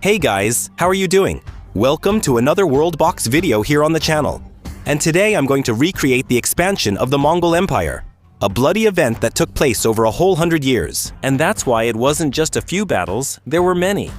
Hey guys, how are you doing? Welcome to another WorldBox video here on the channel. And today I'm going to recreate the expansion of the Mongol Empire. A bloody event that took place over a whole 100 years. And that's why it wasn't just a few battles, there were many.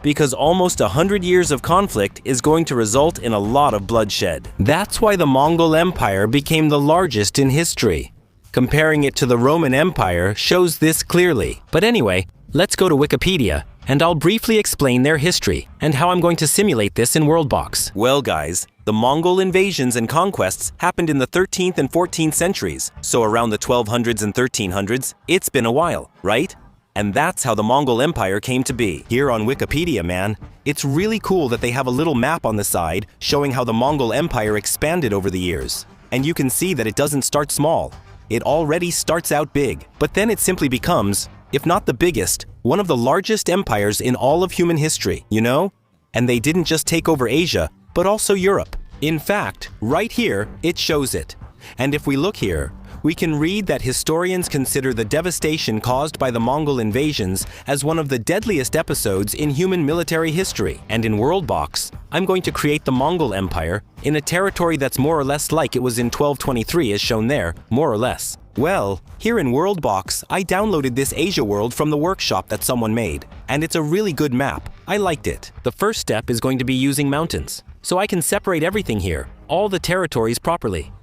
Because almost 100 years of conflict is going to result in a lot of bloodshed. That's why the Mongol Empire became the largest in history. Comparing it to the Roman Empire shows this clearly. But anyway, let's go to Wikipedia, and I'll briefly explain their history and how I'm going to simulate this in WorldBox. Well guys, the Mongol invasions and conquests happened in the 13th and 14th centuries, so around the 1200s and 1300s, it's been a while, right? And that's how the Mongol Empire came to be. Here on Wikipedia, man, it's really cool that they have a little map on the side showing how the Mongol Empire expanded over the years. And you can see that it doesn't start small. It already starts out big, but then it simply becomes, if not the biggest, one of the largest empires in all of human history, you know? And they didn't just take over Asia, but also Europe. In fact, right here, it shows it. And if we look here, we can read that historians consider the devastation caused by the Mongol invasions as one of the deadliest episodes in human military history. And in WorldBox, I'm going to create the Mongol Empire in a territory that's more or less like it was in 1223 as shown there, more or less. Well, here in WorldBox, I downloaded this Asia world from the workshop that someone made, and it's a really good map. I liked it. The first step is going to be using mountains, so I can separate everything here, all the territories properly.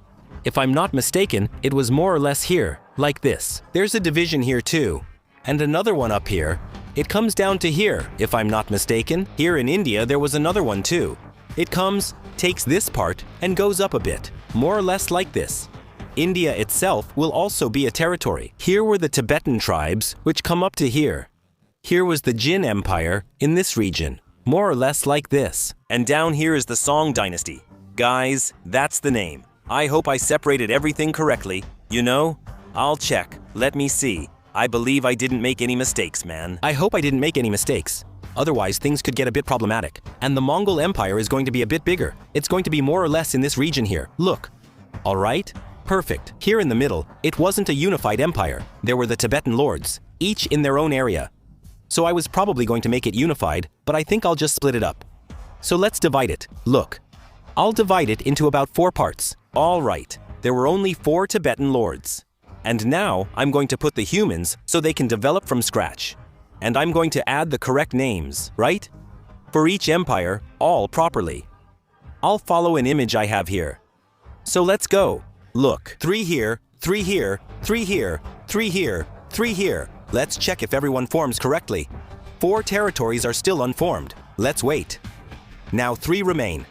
If I'm not mistaken, it was more or less here, like this. There's a division here too, and another one up here. It comes down to here, if I'm not mistaken. Here in India, there was another one too. It comes, takes this part, and goes up a bit, more or less like this. India itself will also be a territory. Here were the Tibetan tribes, which come up to here. Here was the Jin Empire in this region, more or less like this. And down here is the Song Dynasty. Guys, that's the name. I hope I separated everything correctly. You know, I'll check. Let me see. I believe I didn't make any mistakes, man. I hope I didn't make any mistakes. Otherwise, things could get a bit problematic. And the Mongol Empire is going to be a bit bigger. It's going to be more or less in this region here. Look. All right? Perfect. Here in the middle, it wasn't a unified empire. There were the Tibetan lords, each in their own area. So I was probably going to make it unified, but I think I'll just split it up. So let's divide it. Look. I'll divide it into about 4 parts. All right, there were only 4 Tibetan lords. And now I'm going to put the humans so they can develop from scratch. And I'm going to add the correct names, right? For each empire, all properly. I'll follow an image I have here. So let's go. Look, 3 here, 3 here, 3 here, 3 here, 3 here. Let's check if everyone forms correctly. 4 territories are still unformed. Let's wait. Now 3 remain.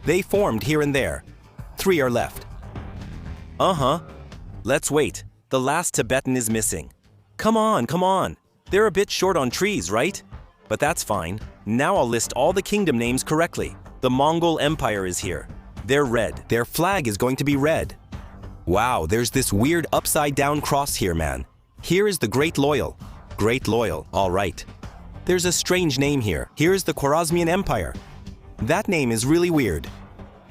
They formed here and there. 3 are left. Let's wait. The last Tibetan is missing. Come on, come on. They're a bit short on trees, right? But that's fine. Now I'll list all the kingdom names correctly. The Mongol Empire is here. They're red. Their flag is going to be red. Wow, there's this weird upside-down cross here, man. Here is the Great Loyal. Great Loyal, all right. There's a strange name here. Here's the Khwarezmian Empire. That name is really weird.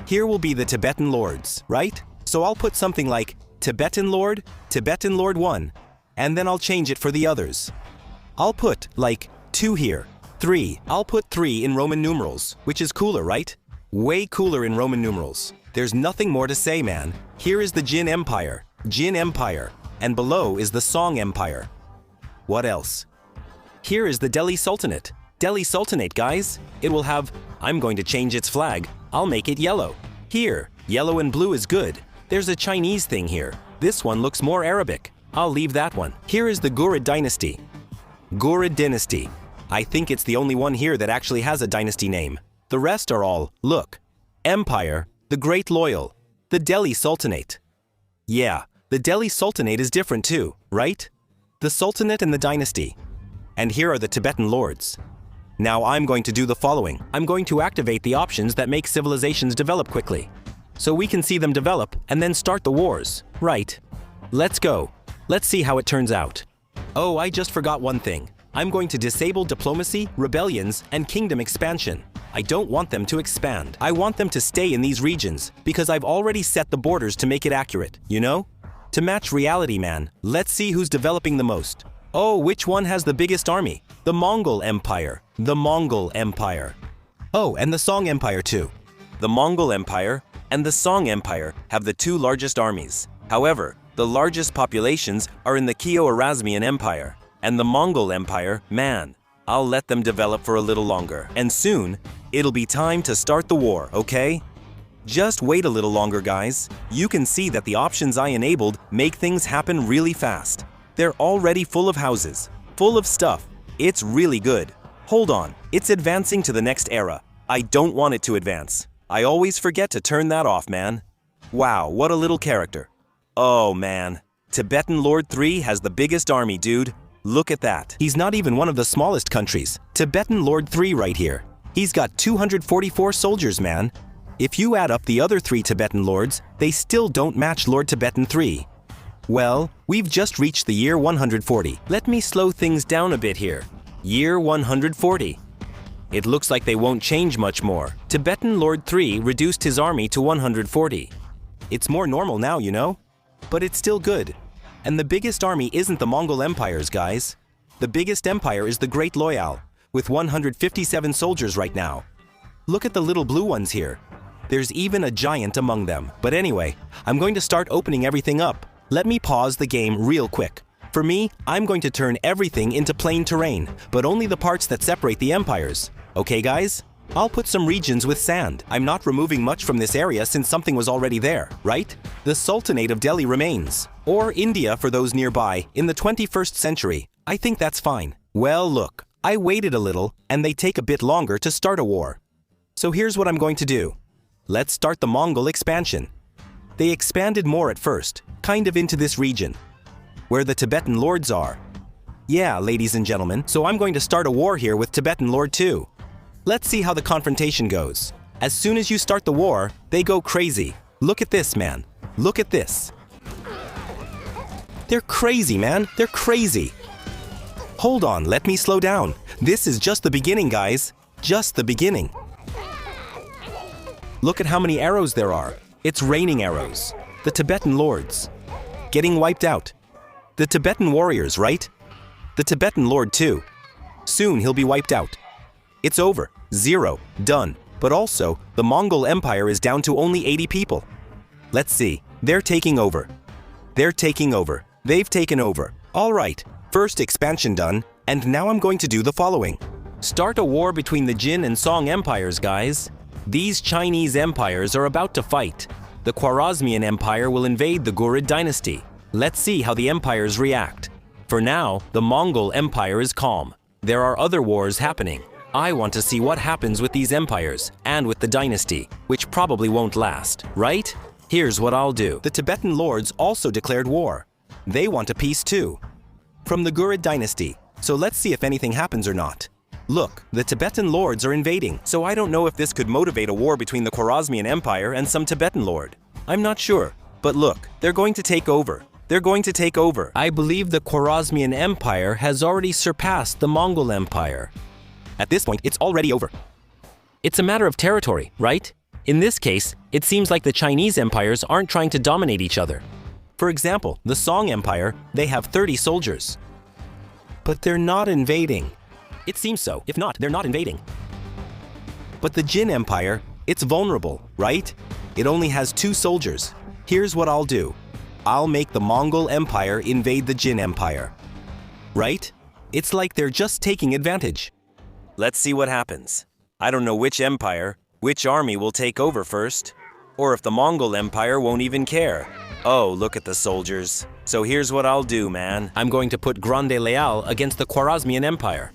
Here will be the Tibetan lords, right? So I'll put something like Tibetan Lord 1, and then I'll change it for the others. I'll put like 2 here, 3. I'll put 3 in Roman numerals, which is cooler, right? Way cooler in Roman numerals. There's nothing more to say, man. Here is the Jin Empire, and below is the Song Empire. What else? Here is the Delhi Sultanate. Delhi Sultanate, guys. It will have, I'm going to change its flag. I'll make it yellow. Here, yellow and blue is good. There's a Chinese thing here. This one looks more Arabic. I'll leave that one. Here is the Ghurid Dynasty. Ghurid Dynasty. I think it's the only one here that actually has a dynasty name. The rest are all, look, Empire, the Great Loyal, the Delhi Sultanate. Yeah, the Delhi Sultanate is different too, right? The Sultanate and the dynasty. And here are the Tibetan lords. Now I'm going to do the following. I'm going to activate the options that make civilizations develop quickly. So we can see them develop and then start the wars, right? Let's go. Let's see how it turns out. Oh, I just forgot one thing. I'm going to disable diplomacy, rebellions, and kingdom expansion. I don't want them to expand. I want them to stay in these regions because I've already set the borders to make it accurate, you know? To match reality, man. Let's see who's developing the most. Oh, which one has the biggest army? The Mongol Empire. The Mongol Empire. Oh, and the Song Empire too. The Mongol Empire and the Song Empire have the two largest armies. However, the largest populations are in the Kyo-Erasmian Empire. And the Mongol Empire, man, I'll let them develop for a little longer. And soon, it'll be time to start the war, okay? Just wait a little longer, guys. You can see that the options I enabled make things happen really fast. They're already full of houses, full of stuff. It's really good. Hold on, it's advancing to the next era. I don't want it to advance. I always forget to turn that off, man. Wow, what a little character. Oh man, Tibetan Lord 3 has the biggest army, dude. Look at that. He's not even one of the smallest countries. Tibetan Lord 3 right here. He's got 244 soldiers, man. If you add up the other 3 Tibetan lords, they still don't match Lord Tibetan 3. Well, we've just reached the year 140. Let me slow things down a bit here. Year 140. It looks like they won't change much more. Tibetan Lord 3 reduced his army to 140. It's more normal now, you know? But it's still good. And the biggest army isn't the Mongol Empires, guys. The biggest empire is the Great Loyal, with 157 soldiers right now. Look at the little blue ones here. There's even a giant among them. But anyway, I'm going to start opening everything up. Let me pause the game real quick. For me, I'm going to turn everything into plain terrain, but only the parts that separate the empires. Okay, guys? I'll put some regions with sand. I'm not removing much from this area since something was already there, right? The Sultanate of Delhi remains. Or India for those nearby, in the 21st century. I think that's fine. Well, look, I waited a little, and they take a bit longer to start a war. So here's what I'm going to do. Let's start the Mongol expansion. They expanded more at first, kind of into this region, where the Tibetan lords are. Yeah, ladies and gentlemen, so I'm going to start a war here with Tibetan Lord 2. Let's see how the confrontation goes. As soon as you start the war, they go crazy. Look at this, man. Look at this. They're crazy, man. They're crazy. Hold on, let me slow down. This is just the beginning, guys. Just the beginning. Look at how many arrows there are. It's raining arrows. The Tibetan lords. Getting wiped out. The Tibetan warriors, right? The Tibetan Lord too. Soon he'll be wiped out. It's over. 0. Done. But also, the Mongol Empire is down to only 80 people. Let's see. They're taking over. They're taking over. They've taken over. All right. First expansion done, and now I'm going to do the following. Start a war between the Jin and Song empires, guys. These Chinese empires are about to fight. The Khwarezmian Empire will invade the Ghurid dynasty. Let's see how the empires react. For now, the Mongol Empire is calm. There are other wars happening. I want to see what happens with these empires and with the dynasty, which probably won't last, right? Here's what I'll do. The Tibetan lords also declared war. They want a peace too. From the Ghurid dynasty. So let's see if anything happens or not. Look, the Tibetan lords are invading, so I don't know if this could motivate a war between the Khwarezmian Empire and some Tibetan lord. I'm not sure. But look, they're going to take over. They're going to take over. I believe the Khwarezmian Empire has already surpassed the Mongol Empire. At this point, it's already over. It's a matter of territory, right? In this case, it seems like the Chinese empires aren't trying to dominate each other. For example, the Song Empire, they have 30 soldiers. But they're not invading. It seems so. If not, they're not invading. But the Jin Empire, it's vulnerable, right? It only has 2 soldiers. Here's what I'll do. I'll make the Mongol Empire invade the Jin Empire. Right? It's like they're just taking advantage. Let's see what happens. I don't know which empire, which army will take over first, or if the Mongol Empire won't even care. Oh, look at the soldiers. So here's what I'll do, man. I'm going to put Grande Leal against the Khwarezmian Empire.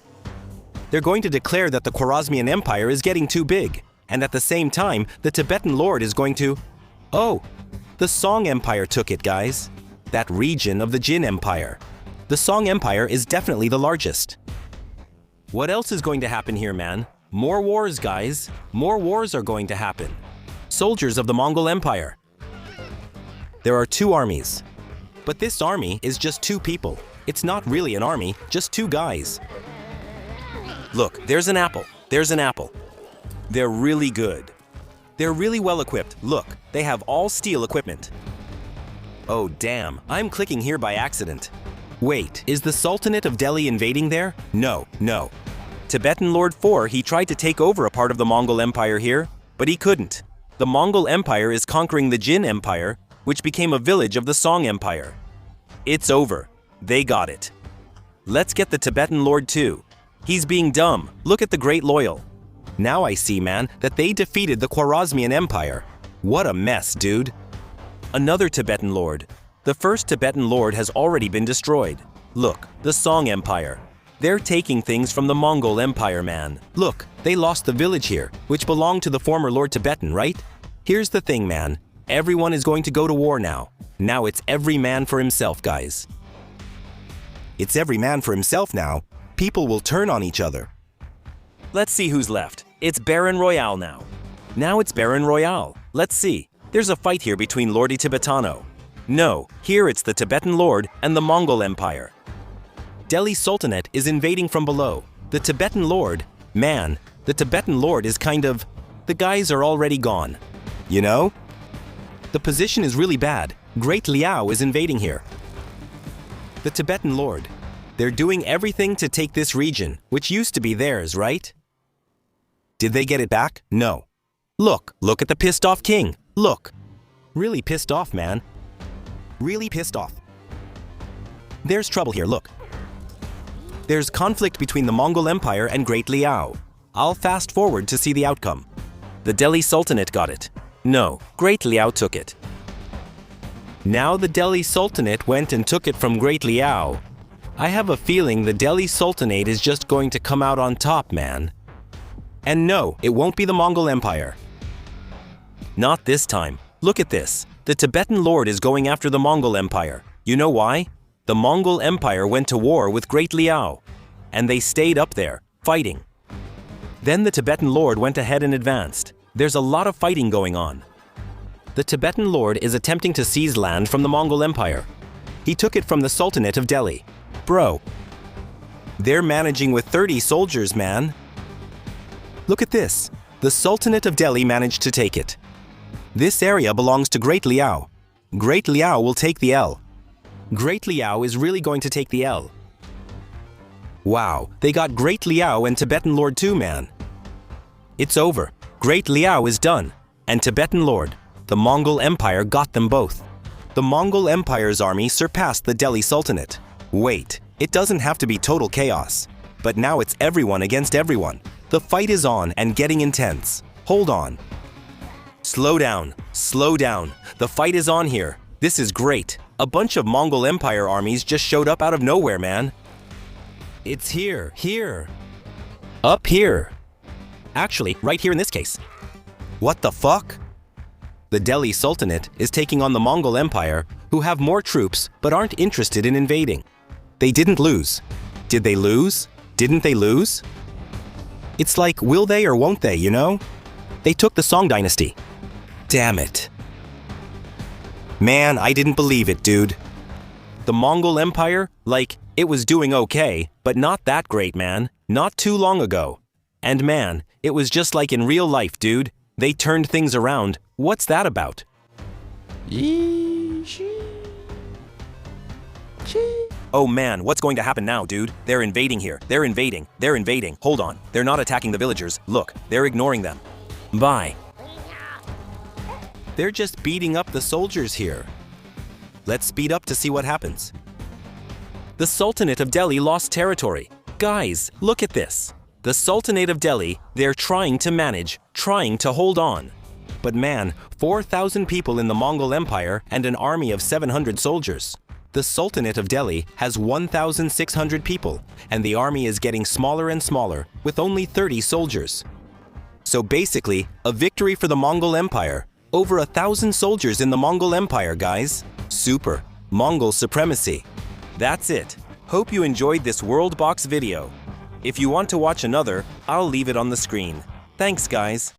They're going to declare that the Khwarezmian Empire is getting too big, and at the same time, the Tibetan Lord is going to... Oh, the Song Empire took it, guys. That region of the Jin Empire. The Song Empire is definitely the largest. What else is going to happen here, man? More wars, guys. More wars are going to happen. Soldiers of the Mongol Empire. There are 2 armies. But this army is just 2 people. It's not really an army, just 2 guys. Look, there's an apple. There's an apple. They're really good. They're really well equipped. Look, they have all steel equipment. Oh, damn. I'm clicking here by accident. Wait, is the Sultanate of Delhi invading there? No, no. Tibetan Lord 4, he tried to take over a part of the Mongol Empire here, but he couldn't. The Mongol Empire is conquering the Jin Empire, which became a village of the Song Empire. It's over. They got it. Let's get the Tibetan Lord 2. He's being dumb. Look at the Great Loyal. Now I see, man, that they defeated the Khwarezmian Empire. What a mess, dude. Another Tibetan Lord. The first Tibetan Lord has already been destroyed. Look, the Song Empire. They're taking things from the Mongol Empire, man. Look, they lost the village here, which belonged to the former Lord Tibetan, right? Here's the thing, man. Everyone is going to go to war now. Now it's every man for himself, guys. It's every man for himself now. People will turn on each other. Let's see who's left. It's Baron Royale now. Now it's Baron Royale. Let's see. There's a fight here between Lordi Tibetano. No, here it's the Tibetan Lord and the Mongol Empire. Delhi Sultanate is invading from below. The Tibetan Lord, man, the Tibetan Lord is kind of... The guys are already gone. You know? The position is really bad. Great Liao is invading here. The Tibetan Lord. They're doing everything to take this region, which used to be theirs, right? Did they get it back? No. Look at the pissed off king. Look. Really pissed off, man. Really pissed off. There's trouble here, look. There's conflict between the Mongol Empire and Great Liao. I'll fast forward to see the outcome. The Delhi Sultanate got it. No, Great Liao took it. Now the Delhi Sultanate went and took it from Great Liao. I have a feeling the Delhi Sultanate is just going to come out on top, man. And no, it won't be the Mongol Empire. Not this time. Look at this. The Tibetan Lord is going after the Mongol Empire. You know why? The Mongol Empire went to war with Great Liao, and they stayed up there, fighting. Then the Tibetan Lord went ahead and advanced. There's a lot of fighting going on. The Tibetan Lord is attempting to seize land from the Mongol Empire. He took it from the Sultanate of Delhi. Bro, they're managing with 30 soldiers, man. Look at this. The Sultanate of Delhi managed to take it. This area belongs to Great Liao. Great Liao will take the L. Great Liao is really going to take the L. Wow, they got Great Liao and Tibetan Lord too, man. It's over. Great Liao is done. And Tibetan Lord, the Mongol Empire, got them both. The Mongol Empire's army surpassed the Delhi Sultanate. Wait, it doesn't have to be total chaos. But now it's everyone against everyone. The fight is on and getting intense. Hold on. Slow down. Slow down. The fight is on here. This is great. A bunch of Mongol Empire armies just showed up out of nowhere, man. It's here. Up here. Actually, right here in this case. What the fuck? The Delhi Sultanate is taking on the Mongol Empire, who have more troops but aren't interested in invading. They didn't lose. Did they lose? Didn't they lose? It's like, will they or won't they, you know? They took the Song dynasty. Damn it. Man, I didn't believe it, dude. The Mongol Empire, like, it was doing okay, but not that great, man. Not too long ago. And man, it was just like in real life, dude. They turned things around. What's that about? Oh man, what's going to happen now, dude? They're invading here. They're invading. Hold on. They're not attacking the villagers. Look, they're ignoring them. Bye. They're just beating up the soldiers here. Let's speed up to see what happens. The Sultanate of Delhi lost territory. Guys, look at this. The Sultanate of Delhi, they're trying to manage, trying to hold on. But man, 4,000 people in the Mongol Empire and an army of 700 soldiers. The Sultanate of Delhi has 1,600 people, and the army is getting smaller and smaller, with only 30 soldiers. So basically, a victory for the Mongol Empire. Over 1,000 soldiers in the Mongol Empire, guys. Super. Mongol supremacy. That's it. Hope you enjoyed this WorldBox video. If you want to watch another, I'll leave it on the screen. Thanks, guys.